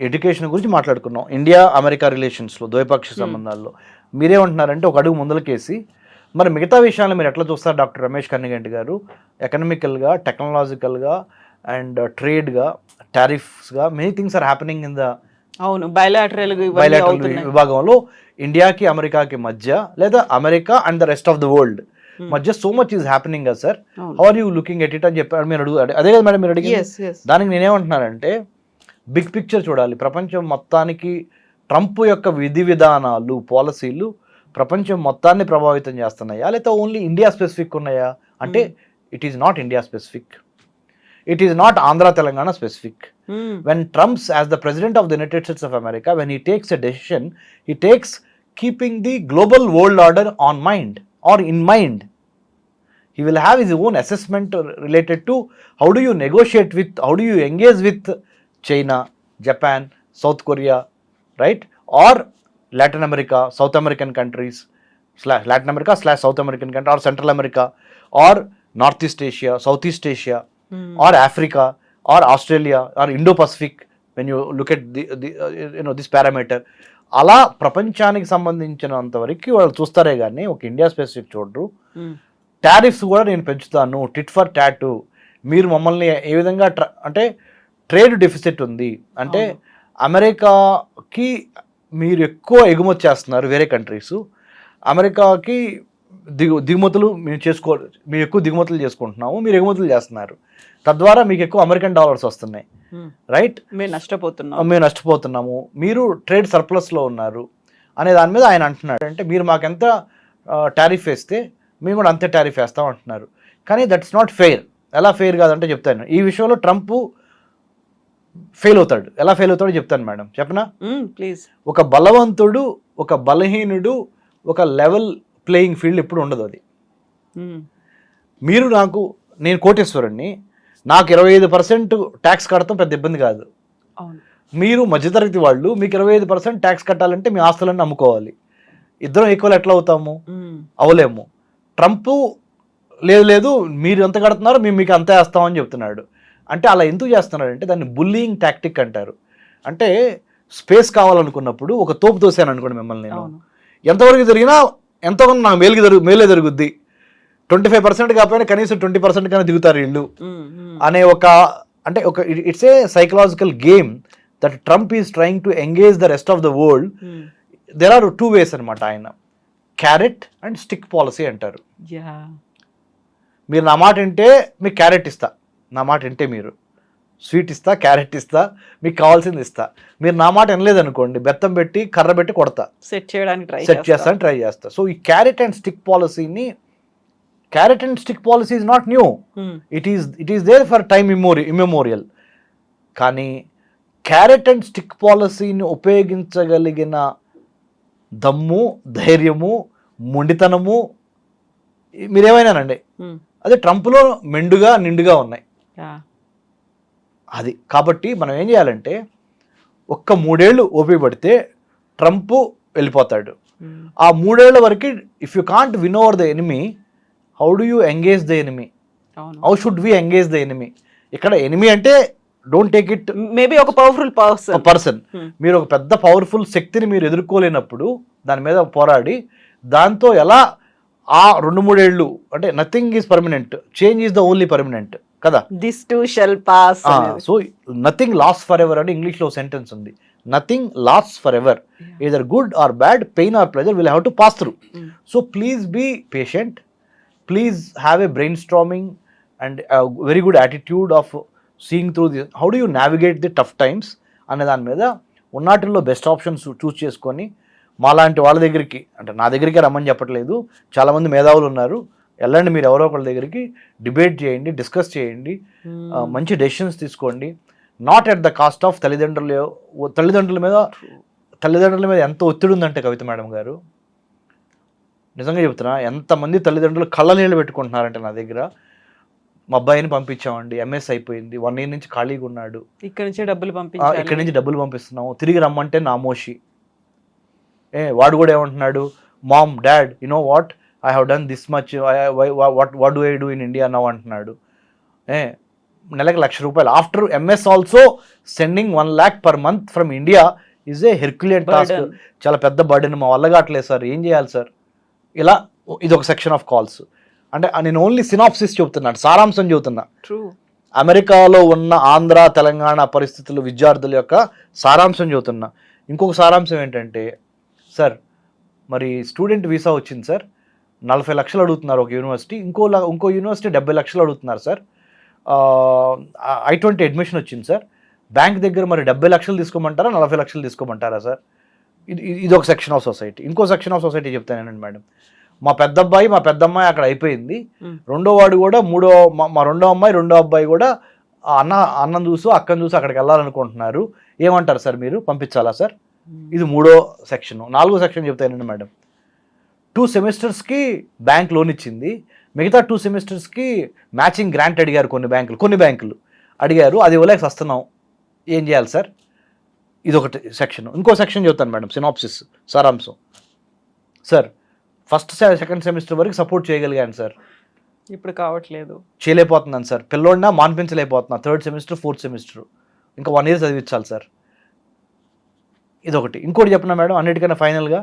ఎడ్యుకేషన్ గురించి మాట్లాడుకున్నాం. ఇండియా అమెరికా రిలేషన్స్లో, ద్వైపాక్షిక సంబంధాల్లో మీరేమంటున్నారంటే ఒక అడుగు ముందలకేసి మరి మిగతా విషయాలను మీరు ఎట్లా చూస్తారు డాక్టర్ రమేష్ కన్నిగంటి గారు? ఎకనామికల్గా, టెక్నాలజికల్గా అండ్ ట్రేడ్గా, టారిఫ్స్గా many things are happening in the bilateral విభాగంలో ఇండియాకి అమెరికాకి మధ్య, లేదా America and the rest of the world మధ్య సో మచ్ ఈజ్ హ్యాపెనింగ్ కదా sir. How are you looking at it అని చెప్పారు మీరు అదే కదా మేడం మీరు అడిగింది. దానికి నేనేమంటున్నానంటే బిగ్ పిక్చర్ చూడాలి. ప్రపంచం మొత్తానికి ట్రంప్ యొక్క విధి విధానాలు, పాలసీలు ప్రపంచం మొత్తాన్ని ప్రభావితం చేస్తున్నాయా, లేదా ఓన్లీ ఇండియా స్పెసిఫిక్ ఉన్నాయా అంటే it is not India specific, it is not Andhra Telangana specific. When Trump's as the president of the United States of America, when he takes a decision, he takes keeping the global world order on mind or in mind. He will have his own assessment related to how do you negotiate with, how do you engage with China, Japan, South Korea, right? Or Latin America, South American countries, Latin America / South American country, or Central America, or Northeast Asia, Southeast Asia, or Africa, or Australia, or Indo-Pacific, when you look at the this parameter. అలా ప్రపంచానికి సంబంధించినంత వరకు వాళ్ళు చూస్తారే కానీ ఒక India specific చూడరు. Tariffs కూడా నేను పెంచుతాను, టిట్ ఫర్ టాటు, మీరు మమ్మల్ని ఏ విధంగా అంటే ట్రేడ్ డెఫిసిట్ ఉంది అంటే అమెరికాకి మీరు ఎక్కువ ఎగుమతి చేస్తున్నారు వేరే కంట్రీస్, అమెరికాకి దిగుమతులు మేము ఎక్కువ దిగుమతులు చేసుకుంటున్నాము, మీరు ఎగుమతులు చేస్తున్నారు, తద్వారా మీకు ఎక్కువ అమెరికన్ డాలర్స్ వస్తున్నాయి, రైట్? మేము నష్టపోతున్నాము, మీరు ట్రేడ్ సర్ప్లస్లో ఉన్నారు అనే దాని మీద ఆయన అంటున్నాడు. అంటే మీరు మాకెంత టారిఫ్ వేస్తే మేము కూడా అంతే టారిఫ్ వేస్తాం అంటున్నారు. కానీ దట్స్ నాట్ ఫెయిర్. ఎలా ఫెయిర్ కాదంటే చెప్తాను. ఈ విషయంలో ట్రంప్ ఫెయిల్ అవుతాడు. ఎలా ఫెయిల్ అవుతాడో చెప్తాను మేడం, చెప్పనా ప్లీజ్. ఒక బలవంతుడు, ఒక బలహీనుడు, ఒక లెవెల్ ప్లేయింగ్ ఫీల్డ్ ఎప్పుడు ఉండదు. అది మీరు నేను కోటేశ్వరుణ్ణి, నాకు 25% ట్యాక్స్ కడతాం పెద్ద ఇబ్బంది కాదు. మీరు మధ్యతరగతి వాళ్ళు, మీకు 25% ట్యాక్స్ కట్టాలంటే మీ ఆస్తులన్నీ అమ్ముకోవాలి. ఇద్దరం ఈక్వల్ ఎట్లా అవుతాము? అవలేము. ట్రంప్ లేదు మీరు ఎంత కడుతున్నారు మేము మీకు అంతే వేస్తామని చెప్తున్నాడు. అంటే అలా ఎందుకు చేస్తున్నాడు అంటే దాన్ని బుల్లింగ్ టాక్టిక్ అంటారు. అంటే స్పేస్ కావాలనుకున్నప్పుడు ఒక తోపు తోసాను అనుకోండి మిమ్మల్ని, నేను ఎంతవరకు జరిగినా ఎంతోకొంత నాకు మేలే జరుగుద్ది, 25% కాకపోయినా కనీసం 20% కన్నా దిగుతారు వీళ్ళు అనే ఒక అంటే ఒక it's a psychological game that Trump is trying to engage the rest of the world. There are 2 ways అనమాట. ఆయన క్యారెట్ అండ్ స్టిక్ పాలసీ అంటారు. మీరు నా మాట వింటే మీకు క్యారెట్ ఇస్తా, నా మాట వింటే మీరు స్వీట్ ఇస్తా, క్యారెట్ ఇస్తా, మీకు కావాల్సింది ఇస్తా. మీరు నా మాట వినలేదు అనుకోండి, బెత్తం పెట్టి కర్ర పెట్టి కొడతా, సెట్ చేస్తాను, ట్రై చేస్తా. సో ఈ క్యారెట్ అండ్ స్టిక్ పాలసీని, carrot and stick policy is not new, it is there for time immemorial. కానీ క్యారెట్ అండ్ స్టిక్ పాలసీని ఉపయోగించగలిగిన దమ్ము, ధైర్యము, మొండితనము మీరేమైనానండి, అదే ట్రంప్లో మెండుగా నిండుగా ఉన్నాయి. అది కాబట్టి మనం ఏం చేయాలంటే ఒక్క 3 ఏళ్ళు ఓపిక పడితే ట్రంప్ వెళ్ళిపోతాడు. ఆ 3 ఏళ్ల వరకు if you can't win over the enemy, how do you engage the enemy, how should we engage the enemy. ఇక్కడ ఎనిమీ అంటే డోంట్ టేక్ ఇట్ మేబీ ఒక పవర్ఫుల్ పర్సన్. మీరు ఒక పెద్ద పవర్ఫుల్ శక్తిని మీరు ఎదుర్కోలేనప్పుడు దాని మీద పోరాడి దాంతో ఎలా ఆ 2-3 ఏళ్ళు అంటే nothing is permanent, change is the only permanent కదా. This too shall pass. So nothing last forever అని ఇంగ్లీష్లో సెంటెన్స్ ఉంది. Nothing last forever, either good or bad, pain or pleasure will have to pass through. So please be patient, please have a brainstorming and a very good attitude of seeing through this. How do you navigate the tough times అనే దాని మీద ఉన్నాటిల్లో best options చూస్ చేసుకొని మాలాంటి వాళ్ళ దగ్గరికి, అంటే నా దగ్గరికి రమ్మని చెప్పట్లేదు, చాలామంది మేధావులు ఉన్నారు, వెళ్ళండి మీరు ఎవరో ఒకళ్ళ దగ్గరికి, డిబేట్ చేయండి, డిస్కస్ చేయండి, మంచి డెసిషన్స్ తీసుకోండి. Not at the cost of తల్లిదండ్రుల మీద ఎంత ఒత్తిడి ఉందంటే కవిత మేడం గారు, నిజంగా చెప్తున్నా, ఎంతమంది తల్లిదండ్రులు కళ్ళ నీళ్ళు పెట్టుకుంటున్నారంటే నా దగ్గర, మా అబ్బాయిని పంపించామండి, ఎంఎస్ అయిపోయింది, 1 year నుంచి ఖాళీగా ఉన్నాడు, ఇక్కడ నుంచి డబ్బులు పంపిస్తున్నాము, తిరిగి రమ్మంటే నామోషి. వాడు కూడా ఏమంటున్నాడు, mom dad you know what, I have done this much, what do I do in India now అంటున్నాడు. నెలకు ₹1,00,000 after MS also sending 1 lakh per month from India is a herculean task. చాలా పెద్ద బర్డెన్, మా వల్ల కావట్లేదు sir, ఏం చేయాలి sir. ఇలా ఇది ఒక సెక్షన్ ఆఫ్ కాల్స్. అంటే నేను ఓన్లీ సినాప్సిస్ చెబుతున్నాను, సారాంశం చెబుతున్నా. అమెరికాలో ఉన్న ఆంధ్ర తెలంగాణ పరిస్థితులు, విద్యార్థుల యొక్క సారాంశం చెబుతున్నా. ఇంకొక సారాంశం ఏంటంటే, సార్ మరి స్టూడెంట్ వీసా వచ్చింది సార్, 40 లక్షలు అడుగుతున్నారు ఒక యూనివర్సిటీ, ఇంకో యూనివర్సిటీ 70 లక్షలు అడుగుతున్నారు సార్. I-20 అడ్మిషన్ వచ్చింది సార్, బ్యాంక్ దగ్గర మరి 70 లక్షలు తీసుకోమంటారా 40 లక్షలు తీసుకోమంటారా సార్. ఇది ఒక సెక్షన్ ఆఫ్ సొసైటీ. ఇంకో సెక్షన్ ఆఫ్ సొసైటీ చెప్తానండి మేడం, మా పెద్దమ్మాయి అక్కడ అయిపోయింది, రెండో వాడు కూడా మా రెండో అబ్బాయి కూడా అన్నం చూసి అక్కని చూసి అక్కడికి వెళ్ళాలనుకుంటున్నారు, ఏమంటారు సార్ మీరు, పంపించాలా సార్. ఇది 3వ సెక్షన్. 4వ సెక్షన్ చెప్తానండి మేడం, 2 సెమిస్టర్స్కి బ్యాంక్ లోన్ ఇచ్చింది, మిగతా 2 సెమిస్టర్స్కి మ్యాచింగ్ గ్రాంట్ అడిగారు కొన్ని బ్యాంకులు అడిగారు, అది ఇవ్వలేక వస్తున్నాం, ఏం చేయాలి సార్. ఇదొకటి సెక్షన్. ఇంకో సెక్షన్ చెప్తాను మేడం, సినాప్సిస్, సారాంశం. సార్ ఫస్ట్ సెకండ్ సెమిస్టర్ వరకు సపోర్ట్ చేయగలిగాను సార్, ఇప్పుడు కావట్లేదు, చేయలేకపోతున్నాను సార్, పిల్లోడినా మాన్పించలేకపోతున్నా, 3rd సెమిస్టర్ 4th సెమిస్టర్ ఇంకా 1 year చదివించాలి సార్. ఇదొకటి. ఇంకోటి చెప్పినా మేడం, అన్నిటికన్నా ఫైనల్గా,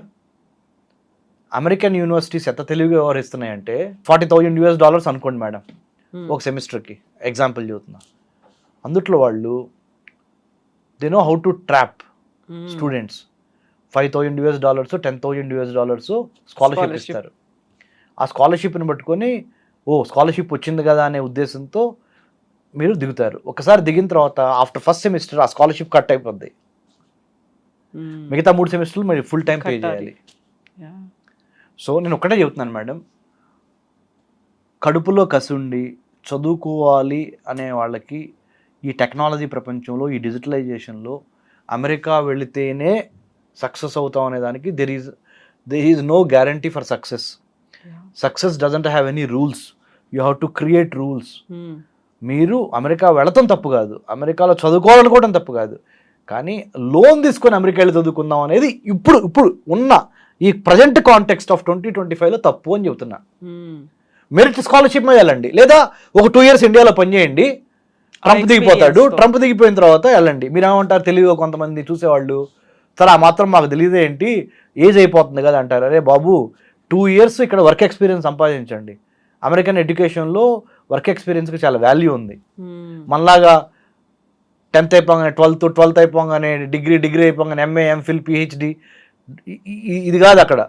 అమెరికన్ యూనివర్సిటీస్ ఎంత తెలివిగా వ్యవహరిస్తున్నాయంటే, $40,000 అనుకోండి మేడం ఒక సెమిస్టర్కి, ఎగ్జాంపుల్ చెబుతున్నా. అందుట్లో వాళ్ళు they know how to trap students. $5,000 $10,000 scholarship ఇస్తారు. ఆ స్కాలర్షిప్ని పట్టుకొని స్కాలర్షిప్ వచ్చింది కదా అనే ఉద్దేశంతో మీరు దిగుతారు. ఒకసారి దిగిన తర్వాత ఆఫ్టర్ ఫస్ట్ సెమిస్టర్ ఆ స్కాలర్షిప్ కట్ అయిపోద్ది, మిగతా 3 సెమిస్టర్లు మీరు ఫుల్ టైం పే చేయాలి. సో నేను ఒక్కటే చెబుతున్నాను మేడం, కడుపులో కసుండి చదువుకోవాలి అనే వాళ్ళకి ఈ టెక్నాలజీ ప్రపంచంలో, ఈ డిజిటలైజేషన్లో అమెరికా వెళితేనే సక్సెస్ అవుతాం అనే దానికి there is no guarantee for success. Success doesn't have any rules, you have to create rules. మీరు అమెరికా వెళతాం తప్పు కాదు, అమెరికాలో చదువుకోవాలనుకోవడం తప్పు కాదు, కానీ లోన్ తీసుకొని అమెరికా వెళ్ళి చదువుకుందాం అనేది ఇప్పుడు ఉన్న ఈ ప్రజెంట్ కాంటెక్స్ట్ ఆఫ్ 2025లో తప్పు అని చెబుతున్నా. మెరిట్ స్కాలర్షిప్ మీద వెళ్ళండి, లేదా ఒక 2 years ఇండియాలో పనిచేయండి, ట్రంప్ దిగిపోతాడు, ట్రంప్ దిగిపోయిన తర్వాత వెళ్ళండి. మీరు ఏమంటారు, తెలివిగా కొంతమంది చూసేవాళ్ళు, సరే ఆ మాత్రం మాకు తెలియదు ఏంటి, ఏజ్ అయిపోతుంది కదా అంటారు. అరే బాబు, 2 years ఇక్కడ వర్క్ ఎక్స్పీరియన్స్ సంపాదించండి, అమెరికన్ ఎడ్యుకేషన్లో వర్క్ ఎక్స్పీరియన్స్కి చాలా వాల్యూ ఉంది. మనలాగా 10th అయిపోగానే 12th అయిపోగానే డిగ్రీ అయిపోగానే ఎంఏ ఎంఫిల్ పిహెచ్డి ఇది కాదు. అక్కడ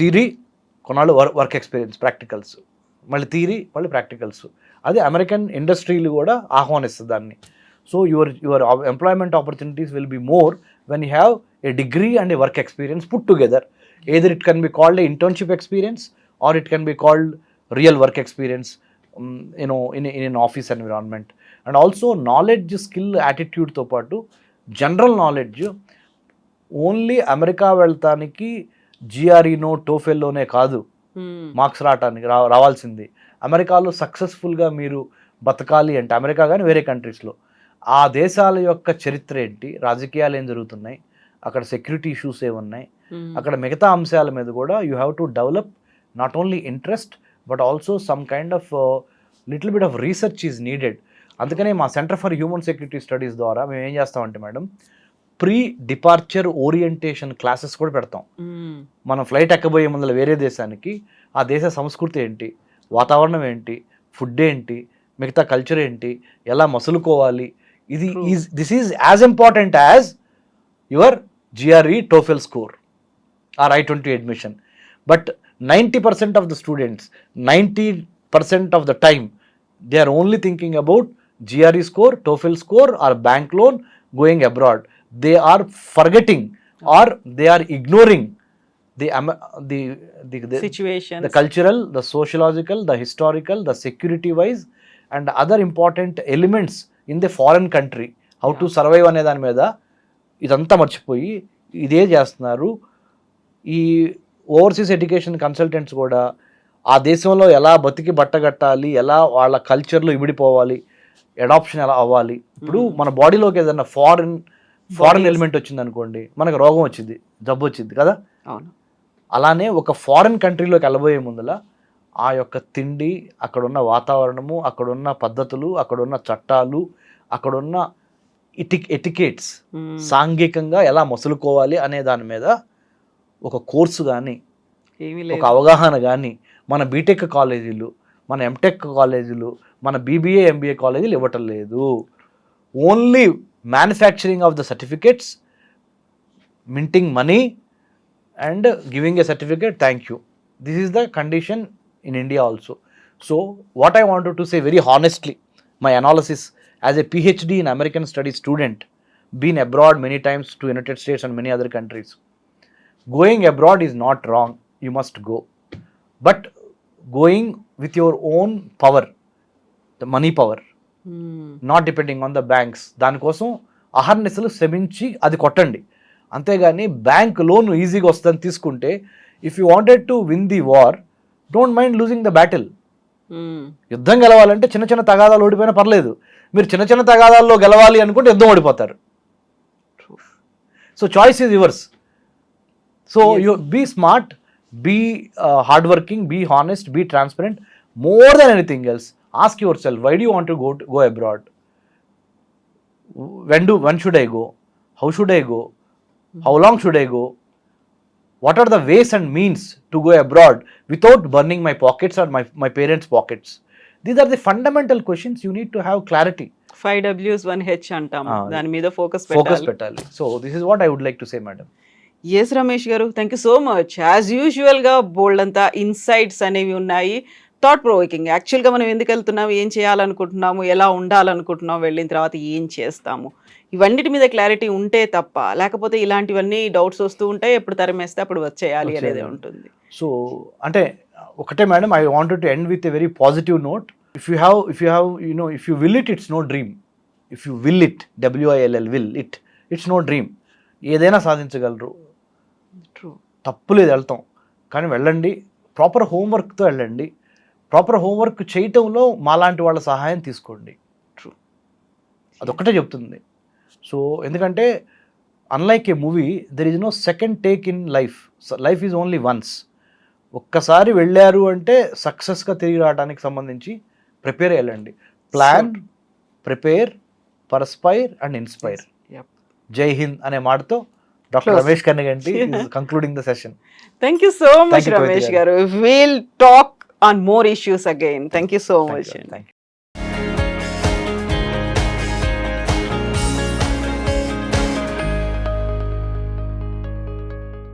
థియరీ కొన్నాళ్ళు వర్క్ ఎక్స్పీరియన్స్ ప్రాక్టికల్స్, మళ్ళీ థియరీ మళ్ళీ ప్రాక్టికల్స్. అది అమెరికన్ ఇండస్ట్రీలు కూడా ఆహ్వానిస్తుంది దాన్ని. So your employment opportunities will be more when you have a degree and A work experience put together. either it can be called a internship experience or it can be called real work experience, in an office environment. And also knowledge, skill, attitude తో పాటు general knowledge only America వెళ్తానికి జిఆర్ఈనో టోఫెల్లోనే కాదు marks రావాల్సింది. అమెరికాలో సక్సెస్ఫుల్గా మీరు బతకాలి అంటే, America కానీ వేరే కంట్రీస్లో, ఆ దేశాల యొక్క చరిత్ర ఏంటి, రాజకీయాలు ఏం జరుగుతున్నాయి, అక్కడ సెక్యూరిటీ ఇష్యూస్ ఏమున్నాయి, అక్కడ మిగతా అంశాల మీద కూడా you have to develop not only interest but also some kind of little bit of research is needed. అందుకనే మా centre for Human Security studies ద్వారా మేము ఏం చేస్తామంటే madam, pre departure orientation classes కూడా పెడతాం. మనం ఫ్లైట్ ఎక్కబోయే ముందర వేరే దేశానికి ఆ దేశ సంస్కృతి ఏంటి, వాతావరణం ఏంటి, ఫుడ్ ఏంటి, మిగతా కల్చర్ ఏంటి, ఎలా మసులుకోవాలి, this is as important as your GRE TOEFL score or I-20 admission. But 90% of the students, 90% of the time, they are only thinking about GRE score, TOEFL score or bank loan going abroad. They are forgetting or they are ignoring the situation, the cultural, the sociological, the historical, the security wise and other important elements in the foreign country. How to survive అనే దాని మీద ఇదంతా మర్చిపోయి ఇదే చేస్తున్నారు. ఈ overseas education consultants కూడా ఆ దేశంలో ఎలా బతికి బట్టగట్టాలి, ఎలా వాళ్ళ కల్చర్లో ఇమిడిపోవాలి, అడాప్షన్ ఎలా అవ్వాలి. ఇప్పుడు మన బాడీలోకి ఏదైనా ఫారిన్ ఎలిమెంట్ వచ్చింది అనుకోండి, మనకు రోగం వచ్చింది, జబ్బు వచ్చింది కదా. అలానే ఒక ఫారిన్ కంట్రీలోకి వెళ్ళబోయే ముందల ఆ యొక్క తిండి, అక్కడున్న వాతావరణము, అక్కడున్న పద్ధతులు, అక్కడున్న చట్టాలు, అక్కడున్న ఎటికేట్స్, సాంఘికంగా ఎలా మసులుకోవాలి అనే దాని మీద ఒక కోర్సు కానీ ఒక అవగాహన కానీ మన బీటెక్ కాలేజీలు, మన ఎంటెక్ కాలేజీలు, మన BBA MBA కాలేజీలు ఇవ్వటం లేదు. Only manufacturing of the certificates, minting money and giving a certificate, thank you. This is the condition in India also. So what I wanted to say very honestly, my analysis as a PhD in American studies student, been abroad many times to United States and many other countries. Going abroad is not wrong, you must go. But going with your own power, the money power, not depending on the banks. దానికోసం అహర్నిశలు శ్రమించి అది కొట్టండి. అంతేగాని bank loan ఈజీగా వస్తుందని తీసుకుంటే, if you wanted to win the war, don't mind losing the battle. యుద్ధం గెలవాలంటే చిన్న చిన్న తగాదాలు ఓడిపోయినా పర్లేదు. మీరు చిన్న చిన్న తగాదాల్లో గెలవాలి అనుకుంటే యుద్ధం ఓడిపోతారు. So choice is yours. So you be smart, be hard working, be honest, be transparent. More than anything else, ask yourself, why do you want to go abroad? When should I go? How should I go? How long should I go? What are the ways and means to go abroad without burning my pockets or my parents' pockets? These are the fundamental questions. You need to have clarity. 5 W's 1 H అంటాం, దాని మీద focus పెట్టాలి. So this is what I would like to say, madam. Yes Ramesh garu, thank you so much. As యూజువల్గా బోల్డ్ అంతా insights అనేవి ఉన్నాయి, thought provoking. యాక్చువల్గా మనం ఎందుకు వెళ్తున్నాము, ఏం చేయాలనుకుంటున్నాము, ఎలా ఉండాలనుకుంటున్నాము, వెళ్ళిన తర్వాత ఏం చేస్తాము, ఇవన్నిటి మీద క్లారిటీ ఉంటే తప్ప, లేకపోతే ఇలాంటివన్నీ డౌట్స్ వస్తూ ఉంటాయి, ఎప్పుడు తరిమేస్తే అప్పుడు వచ్చేయాలి అనేది ఉంటుంది. సో అంటే ఒకటే madam, I wanted to end with a very positive note. If you have if you will it, it's no dream. If you will it, WILL, it's no dream. ఏదైనా సాధించగలరు, తప్పులేదు, వెళ్తాం. కానీ వెళ్ళండి, ప్రాపర్ హోంవర్క్తో వెళ్ళండి. ప్రాపర్ హోంవర్క్ చేయటంలో మాలాంటి వాళ్ళ సహాయం తీసుకోండి. అదొక్కటే చెప్తుంది. సో ఎందుకంటే unlike a movie, there is no second take in life. Life is only once. ఒక్కసారి వెళ్ళారు అంటే సక్సెస్గా తిరిగి రావడానికి సంబంధించి ప్రిపేర్ అయ్యండి. Plan, prepare, perspire and inspire. జై హింద్ అనే మాటతో doctor Ramesh Kannaganti concluding the session. Thank you so much Ramesh garu. Will talk on more issues again. Thank you so much. Thank you.